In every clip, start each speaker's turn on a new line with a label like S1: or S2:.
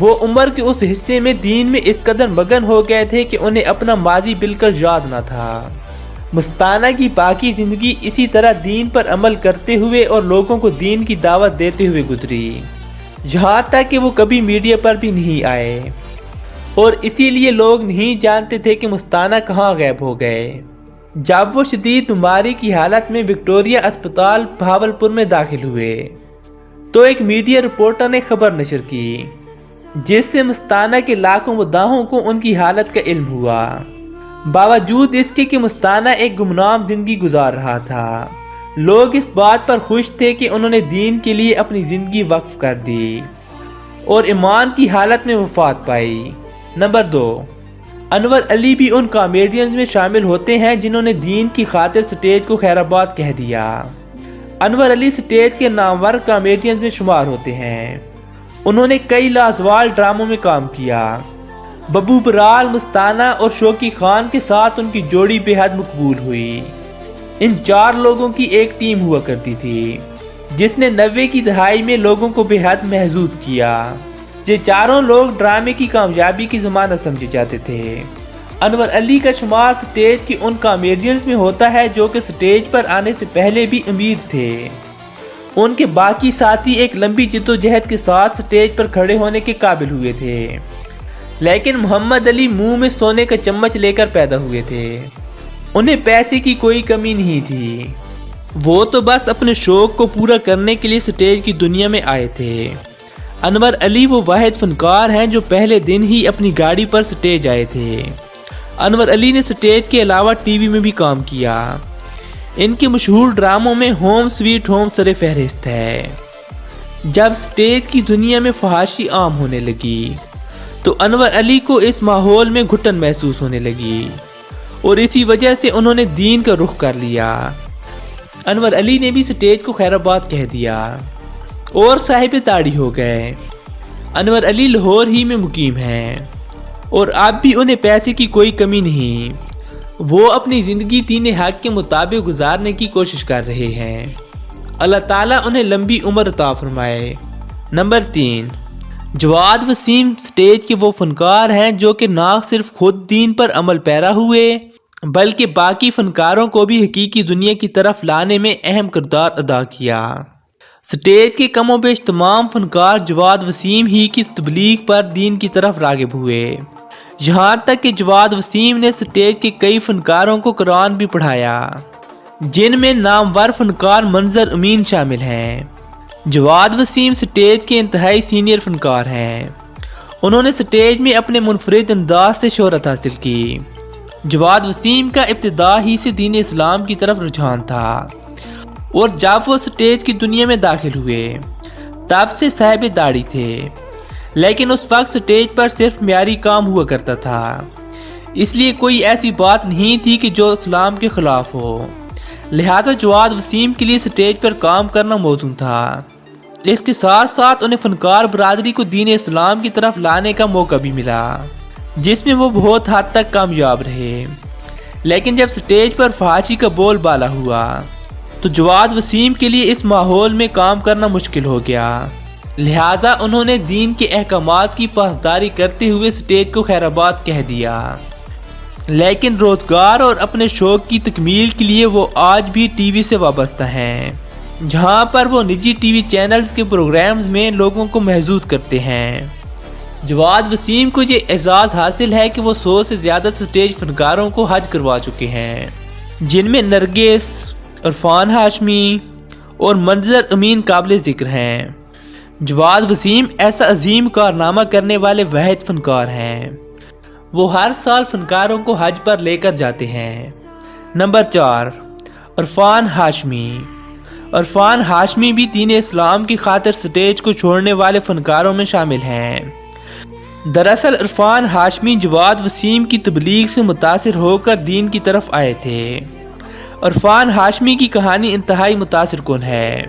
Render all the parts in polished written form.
S1: وہ عمر کے اس حصے میں دین میں اس قدر مگن ہو گئے تھے کہ انہیں اپنا ماضی بالکل یاد نہ تھا۔ مستانہ کی باقی زندگی اسی طرح دین پر عمل کرتے ہوئے اور لوگوں کو دین کی دعوت دیتے ہوئے گزری، یہاں تک کہ وہ کبھی میڈیا پر بھی نہیں آئے، اور اسی لیے لوگ نہیں جانتے تھے کہ مستانہ کہاں غائب ہو گئے۔ جب وہ شدید بیماری کی حالت میں وکٹوریہ اسپتال بہاولپور میں داخل ہوئے تو ایک میڈیا رپورٹر نے خبر نشر کی، جس سے مستانہ کے لاکھوں مداحوں کو ان کی حالت کا علم ہوا۔ باوجود اس کے کہ مستانہ ایک گمنام زندگی گزار رہا تھا، لوگ اس بات پر خوش تھے کہ انہوں نے دین کے لیے اپنی زندگی وقف کر دی اور ایمان کی حالت میں وفات پائی۔ نمبر 2، انور علی بھی ان کامیڈینز میں شامل ہوتے ہیں جنہوں نے دین کی خاطر سٹیج کو خیر آباد کہہ دیا۔ انور علی سٹیج کے نامور کامیڈینز میں شمار ہوتے ہیں۔ انہوں نے کئی لازوال ڈراموں میں کام کیا۔ ببو برال، مستانہ اور شوقی خان کے ساتھ ان کی جوڑی بے حد مقبول ہوئی۔ ان 4 لوگوں کی ایک ٹیم ہوا کرتی تھی جس نے 90 کی دہائی میں لوگوں کو بے حد محظوظ کیا۔ یہ چاروں لوگ ڈرامے کی کامیابی کی ضمانت سمجھے جاتے تھے۔ انور علی کا شمار سٹیج کی ان کامیڈینز میں ہوتا ہے جو کہ سٹیج پر آنے سے پہلے بھی امیر تھے۔ ان کے باقی ساتھی ایک لمبی جدوجہد کے ساتھ سٹیج پر کھڑے ہونے کے قابل ہوئے تھے، لیکن محمد علی منہ میں سونے کا چمچ لے کر پیدا ہوئے تھے۔ انہیں پیسے کی کوئی کمی نہیں تھی، وہ تو بس اپنے شوق کو پورا کرنے کے لیے سٹیج کی دنیا میں آئے تھے۔ انور علی وہ واحد فنکار ہیں جو پہلے دن ہی اپنی گاڑی پر سٹیج آئے تھے۔ انور علی نے سٹیج کے علاوہ ٹی وی میں بھی کام کیا۔ ان کے مشہور ڈراموں میں ہوم سویٹ ہوم سر فہرست ہے۔ جب سٹیج کی دنیا میں فحاشی عام ہونے لگی تو انور علی کو اس ماحول میں گھٹن محسوس ہونے لگی اور اسی وجہ سے انہوں نے دین کا رخ کر لیا۔ انور علی نے بھی سٹیج کو خیر آباد کہہ دیا اور صاحب داڑھی ہو گئے۔ انور علی لاہور ہی میں مقیم ہیں اور اب بھی انہیں پیسے کی کوئی کمی نہیں۔ وہ اپنی زندگی دین حق کے مطابق گزارنے کی کوشش کر رہے ہیں۔ اللہ تعالیٰ انہیں لمبی عمر عطا فرمائے۔ نمبر 3، جواد وسیم سٹیج کے وہ فنکار ہیں جو کہ نہ صرف خود دین پر عمل پیرا ہوئے بلکہ باقی فنکاروں کو بھی حقیقی دنیا کی طرف لانے میں اہم کردار ادا کیا۔ سٹیج کے کم و بیش تمام فنکار جواد وسیم ہی کی تبلیغ پر دین کی طرف راغب ہوئے، یہاں تک کہ جواد وسیم نے سٹیج کے کئی فنکاروں کو قرآن بھی پڑھایا، جن میں نامور فنکار منظر امین شامل ہیں۔ جواد وسیم سٹیج کے انتہائی سینئر فنکار ہیں۔ انہوں نے سٹیج میں اپنے منفرد انداز سے شہرت حاصل کی۔ جواد وسیم کا ابتدا ہی سے دین اسلام کی طرف رجحان تھا اور جب وہ سٹیج کی دنیا میں داخل ہوئے تب سے صاحب داڑھی تھے، لیکن اس وقت سٹیج پر صرف معیاری کام ہوا کرتا تھا، اس لیے کوئی ایسی بات نہیں تھی کہ جو اسلام کے خلاف ہو، لہٰذا جواد وسیم کے لیے سٹیج پر کام کرنا موزوں تھا۔ اس کے ساتھ ساتھ انہیں فنکار برادری کو دین اسلام کی طرف لانے کا موقع بھی ملا، جس میں وہ بہت حد تک کامیاب رہے۔ لیکن جب سٹیج پر فحاشی کا بول بالا ہوا تو جواد وسیم کے لیے اس ماحول میں کام کرنا مشکل ہو گیا، لہٰذا انہوں نے دین کے احکامات کی پاسداری کرتے ہوئے سٹیج کو خیر آباد کہہ دیا۔ لیکن روزگار اور اپنے شوق کی تکمیل کے لیے وہ آج بھی ٹی وی سے وابستہ ہیں، جہاں پر وہ نجی ٹی وی چینلز کے پروگرامز میں لوگوں کو محظوظ کرتے ہیں۔ جواد وسیم کو یہ اعزاز حاصل ہے کہ وہ 100 سے زیادہ سٹیج فنکاروں کو حج کروا چکے ہیں، جن میں نرگس، عرفان ہاشمی اور منظر امین قابل ذکر ہیں۔ جواد وسیم ایسا عظیم کارنامہ کرنے والے واحد فنکار ہیں۔ وہ ہر سال فنکاروں کو حج پر لے کر جاتے ہیں۔ نمبر 4، عرفان ہاشمی۔ عرفان ہاشمی بھی دین اسلام کی خاطر سٹیج کو چھوڑنے والے فنکاروں میں شامل ہیں۔ دراصل عرفان ہاشمی جواد وسیم کی تبلیغ سے متاثر ہو کر دین کی طرف آئے تھے۔ عرفان ہاشمی کی کہانی انتہائی متاثر کن ہے،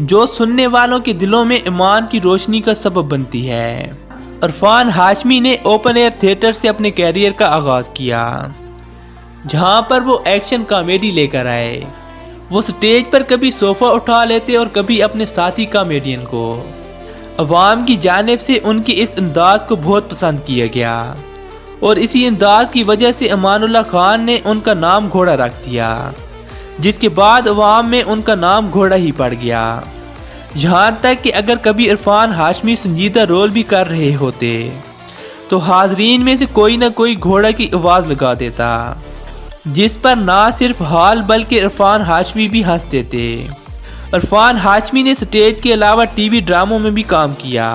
S1: جو سننے والوں کے دلوں میں ایمان کی روشنی کا سبب بنتی ہے۔ عرفان ہاشمی نے اوپن ایئر تھیٹر سے اپنے کیریئر کا آغاز کیا، جہاں پر وہ ایکشن کامیڈی لے کر آئے۔ وہ سٹیج پر کبھی صوفہ اٹھا لیتے اور کبھی اپنے ساتھی کامیڈین کو۔ عوام کی جانب سے ان کے اس انداز کو بہت پسند کیا گیا اور اسی انداز کی وجہ سے امان اللہ خان نے ان کا نام گھوڑا رکھ دیا، جس کے بعد عوام میں ان کا نام گھوڑا ہی پڑ گیا، یہاں تک کہ اگر کبھی عرفان ہاشمی سنجیدہ رول بھی کر رہے ہوتے تو حاضرین میں سے کوئی نہ کوئی گھوڑا کی آواز لگا دیتا، جس پر نہ صرف ہال بلکہ عرفان ہاشمی بھی ہنستے تھے۔ عرفان ہاشمی نے سٹیج کے علاوہ ٹی وی ڈراموں میں بھی کام کیا،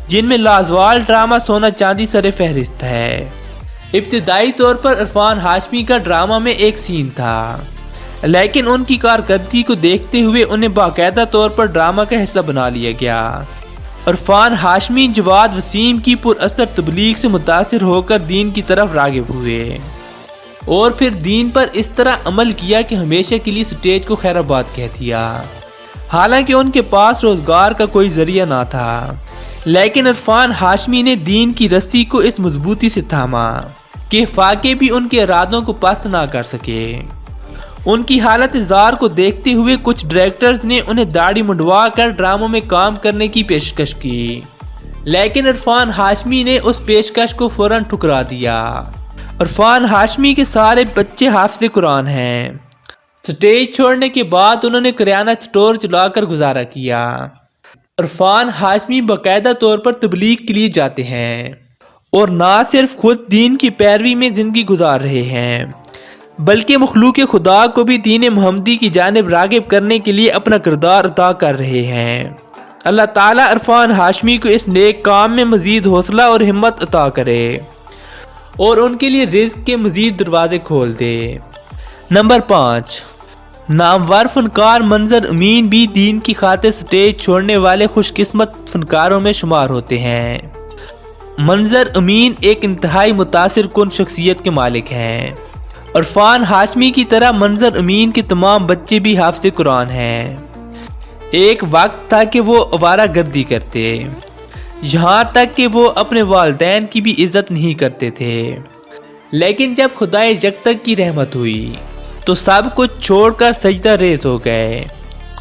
S1: جن میں لازوال ڈرامہ سونا چاندی سر فہرست ہے۔ ابتدائی طور پر عرفان ہاشمی کا ڈرامہ میں ایک سین تھا، لیکن ان کی کارکردگی کو دیکھتے ہوئے انہیں باقاعدہ طور پر ڈرامہ کا حصہ بنا لیا گیا۔ عرفان ہاشمی جواد وسیم کی پر اثر تبلیغ سے متاثر ہو کر دین کی طرف راغب ہوئے اور پھر دین پر اس طرح عمل کیا کہ ہمیشہ کے لیے سٹیج کو خیر آباد کہہ دیا۔ حالانکہ ان کے پاس روزگار کا کوئی ذریعہ نہ تھا، لیکن عرفان ہاشمی نے دین کی رسی کو اس مضبوطی سے تھاما کہ فاقے بھی ان کے ارادوں کو پست نہ کر سکے۔ ان کی حالت زار کو دیکھتے ہوئے کچھ ڈائریکٹرز نے انہیں داڑھی منڈوا کر ڈراموں میں کام کرنے کی پیشکش کی، لیکن عرفان ہاشمی نے اس پیشکش کو فوراً ٹھکرا دیا۔ عرفان ہاشمی کے سارے بچے حافظ قرآن ہیں۔ سٹیج چھوڑنے کے بعد انہوں نے کریانہ سٹور چلا کر گزارا کیا۔ عرفان ہاشمی باقاعدہ طور پر تبلیغ کے لیے جاتے ہیں اور نہ صرف خود دین کی پیروی میں زندگی گزار رہے ہیں بلکہ مخلوق خدا کو بھی دین محمدی کی جانب راغب کرنے کے لیے اپنا کردار ادا کر رہے ہیں۔ اللہ تعالیٰ عرفان ہاشمی کو اس نیک کام میں مزید حوصلہ اور ہمت عطا کرے اور ان کے لیے رزق کے مزید دروازے کھول دے۔ نمبر 5، نامور فنکار منظر امین بھی دین کی خاطر سٹیج چھوڑنے والے خوش قسمت فنکاروں میں شمار ہوتے ہیں۔ منظر امین ایک انتہائی متاثر کن شخصیت کے مالک ہیں۔ عرفان ہاشمی کی طرح منظر امین کے تمام بچے بھی حافظ قرآن ہیں۔ ایک وقت تھا کہ وہ آوارہ گردی کرتے، یہاں تک کہ وہ اپنے والدین کی بھی عزت نہیں کرتے تھے، لیکن جب خدائے یکتا کی رحمت ہوئی تو سب کچھ چھوڑ کر سجدہ ریز ہو گئے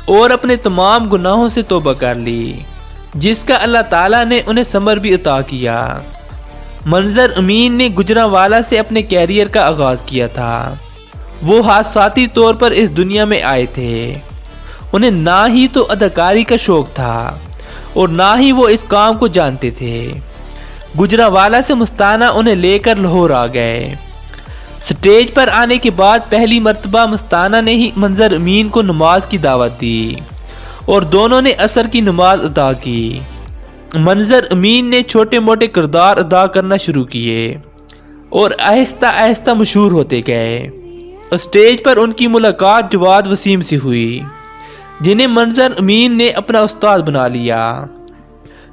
S1: اور اپنے تمام گناہوں سے توبہ کر لی، جس کا اللہ تعالیٰ نے انہیں ثمر بھی عطا کیا۔ منظر امین نے گجرانوالہ سے اپنے کیریئر کا آغاز کیا تھا۔ وہ حادثاتی طور پر اس دنیا میں آئے تھے، انہیں نہ ہی تو اداکاری کا شوق تھا اور نہ ہی وہ اس کام کو جانتے تھے۔ گجرانوالہ سے مستانہ انہیں لے کر لاہور آ گئے۔ سٹیج پر آنے کے بعد پہلی مرتبہ مستانہ نے ہی منظر امین کو نماز کی دعوت دی اور دونوں نے عصر کی نماز ادا کی۔ منظر امین نے چھوٹے موٹے کردار ادا کرنا شروع کیے اور آہستہ آہستہ مشہور ہوتے گئے۔ اسٹیج پر ان کی ملاقات جواد وسیم سے ہوئی، جنہیں منظر امین نے اپنا استاد بنا لیا۔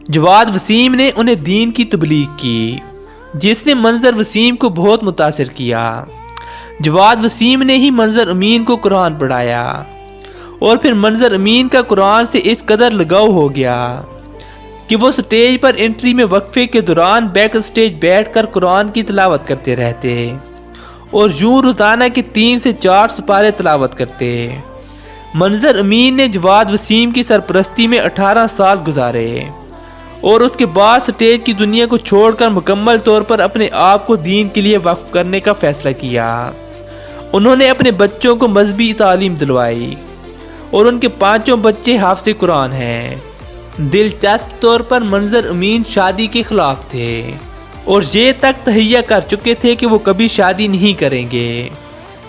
S1: جواد وسیم نے انہیں دین کی تبلیغ کی، جس نے منظر وسیم کو بہت متاثر کیا۔ جواد وسیم نے ہی منظر امین کو قرآن پڑھایا اور پھر منظر امین کا قرآن سے اس قدر لگاؤ ہو گیا کہ وہ سٹیج پر انٹری میں وقفے کے دوران بیک سٹیج بیٹھ کر قرآن کی تلاوت کرتے رہتے اور یوں روزانہ کے 3 سے 4 سپارے تلاوت کرتے۔ منظر امین نے جواد وسیم کی سرپرستی میں 18 سال گزارے اور اس کے بعد سٹیج کی دنیا کو چھوڑ کر مکمل طور پر اپنے آپ کو دین کے لیے وقف کرنے کا فیصلہ کیا۔ انہوں نے اپنے بچوں کو مذہبی تعلیم دلوائی اور ان کے 5 بچے حافظ قرآن ہیں۔ دلچسپ طور پر منظر امین شادی کے خلاف تھے اور یہ تک تہیہ کر چکے تھے کہ وہ کبھی شادی نہیں کریں گے،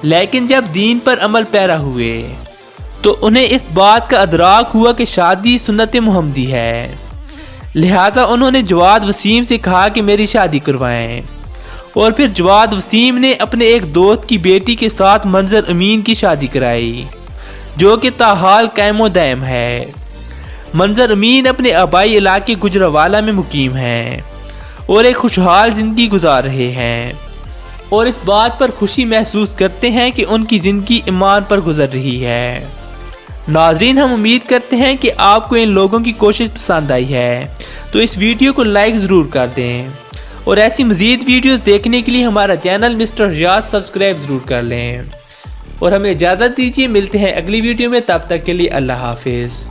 S1: لیکن جب دین پر عمل پیرا ہوئے تو انہیں اس بات کا ادراک ہوا کہ شادی سنت محمدی ہے، لہٰذا انہوں نے جواد وسیم سے کہا کہ میری شادی کروائیں، اور پھر جواد وسیم نے اپنے ایک دوست کی بیٹی کے ساتھ منظر امین کی شادی کرائی، جو کہ تاحال قائم و دائم ہے۔ منظر امین اپنے آبائی علاقے گجرانوالہ میں مقیم ہیں اور ایک خوشحال زندگی گزار رہے ہیں اور اس بات پر خوشی محسوس کرتے ہیں کہ ان کی زندگی ایمان پر گزر رہی ہے۔ ناظرین، ہم امید کرتے ہیں کہ آپ کو ان لوگوں کی کوشش پسند آئی ہے، تو اس ویڈیو کو لائک ضرور کر دیں اور ایسی مزید ویڈیوز دیکھنے کے لیے ہمارا چینل مسٹر ریاض سبسکرائب ضرور کر لیں اور ہمیں اجازت دیجیے۔ ملتے ہیں اگلی ویڈیو میں، تب تک کے لیے اللہ حافظ۔